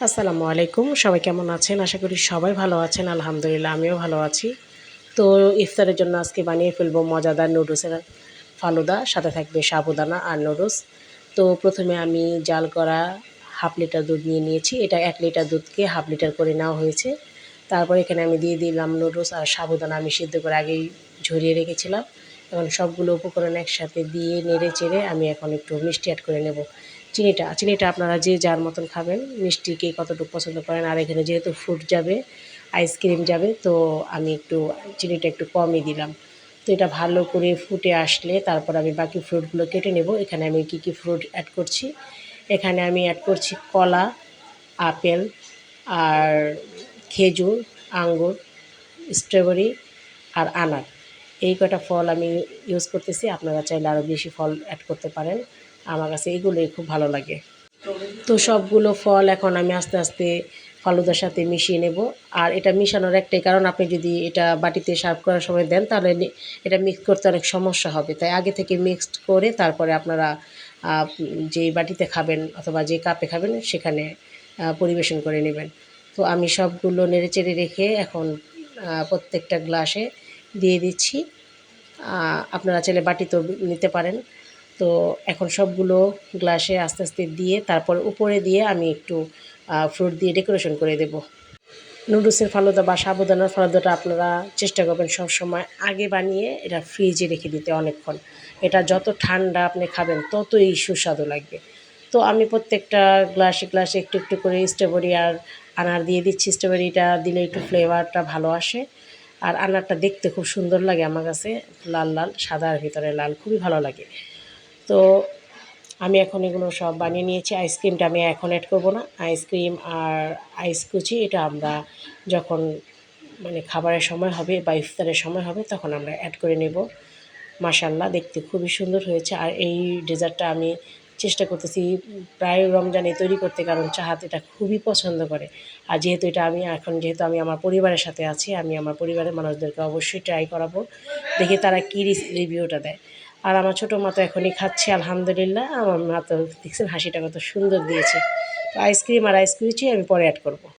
আসসালামু আলাইকুম। সবাই কেমন আছেন? আশা করি সবাই ভালো আছেন। আলহামদুলিল্লাহ আমিও ভালো আছি। তো ইফতারের জন্য আজকে বানিয়ে ফেলবো মজাদার নুডলসের ফালুদা। সাথে থাকবে সাবুদানা আর নুডলস। তো প্রথমে আমি জাল করা 1/2 লিটার দুধ নিয়ে নিয়েছি। এটা 1 লিটার দুধকে 1/2 লিটার করে নেওয়া হয়েছে। তারপর এখানে আমি দিয়ে দিলাম নুডলস আর সাবুদানা আমি সিদ্ধ করে আগেই ঝরিয়ে রেখেছিলাম। এখন সবগুলো উপকরণ একসাথে দিয়ে নেড়ে চেড়ে আমি এখন একটু মিষ্টি অ্যাড করে নেব। চিনিটা আপনারা যে যার মতন খাবেন, মিষ্টি কে কতটুকু পছন্দ করেন। আর এখানে যেহেতু ফ্রুট যাবে, আইসক্রিম যাবে, তো আমি একটু চিনিটা একটু কমই দিলাম। তো এটা ভালো করে ফুটে আসলে তারপর আমি বাকি ফ্রুটগুলো কেটে নেব। এখানে আমি কী ফ্রুট অ্যাড করছি, এখানে আমি অ্যাড করছি কলা, আপেল আর খেজুর, আঙ্গুর, স্ট্রবেরি আর আনার। এই কয়টা ফল আমি ইউজ করতেছি। আপনারা চাইলে আরও বেশি ফল অ্যাড করতে পারেন। আমার কাছে এইগুলোই খুব ভালো লাগে। তো সবগুলো ফল এখন আমি আস্তে আস্তে ফালুদার সাথে মিশিয়ে নেব। আর এটা মিশানোর একটাই কারণ, আপনি যদি এটা বাটিতে সার্ভ করার সময় দেন তাহলে এটা মিক্স করতে অনেক সমস্যা হবে। তাই আগে থেকে মিক্সড করে তারপরে আপনারা যেই বাটিতে খাবেন অথবা যে কাপে খাবেন সেখানে পরিবেশন করে নেবেন। তো আমি সবগুলো নেড়েচেড়ে রেখে এখন প্রত্যেকটা গ্লাসে দিয়ে দিচ্ছি। আপনারা চাইলে বাটিতেও নিতে পারেন। তো এখন সবগুলো গ্লাসে আস্তে আস্তে দিয়ে তারপর উপরে দিয়ে আমি একটু ফ্রুট দিয়ে ডেকোরেশন করে দেব। নুডলসের ফালুদা বা সাবুদানার ফালুদাটা আপনারা চেষ্টা করবেন সবসময় আগে বানিয়ে এটা ফ্রিজে রেখে দিতে অনেকক্ষণ। এটা যত ঠান্ডা আপনি খাবেন ততই সুস্বাদু লাগবে। তো আমি প্রত্যেকটা গ্লাসে একটু একটু করে স্ট্রবেরি আর আনার দিয়ে দিচ্ছি। স্ট্রবেরিটা দিলে একটু ফ্লেভারটা ভালো আসে। আর আনারটা দেখতে খুব সুন্দর লাগে আমার কাছে, লাল লাল, সাদার ভিতরে লাল, খুবই ভালো লাগে। তো আমি এখন এগুলো সব বানিয়ে নিয়েছি। আইসক্রিমটা আমি এখন অ্যাড করব না। আইসক্রিম আর আইস কুচি এটা আমরা যখন মানে খাবারের সময় হবে বা ইফতারের সময় হবে তখন আমরা অ্যাড করে নেব। মাশাআল্লাহ দেখতে খুবই সুন্দর হয়েছে। আর এই ডেজার্টটা আমি চেষ্টা করতেছি প্রায় রমজানে তৈরি করতে, কারণ চাহাত এটা খুবই পছন্দ করে। আর যেহেতু আমি আমার পরিবারের সাথে আছি, আমি আমার পরিবারের মানুষদেরকে অবশ্যই ট্রাই করাবো, দেখি তারা কী রিভিউটা দেয়। আর আমার ছোটো মা তো এখনই খাচ্ছে আলহামদুলিল্লাহ। আমার মা তো দেখছেন হাসিটা কত সুন্দর দিয়েছে। তো আইসক্রিম আর আইস কুচি আমি পরে অ্যাড করব।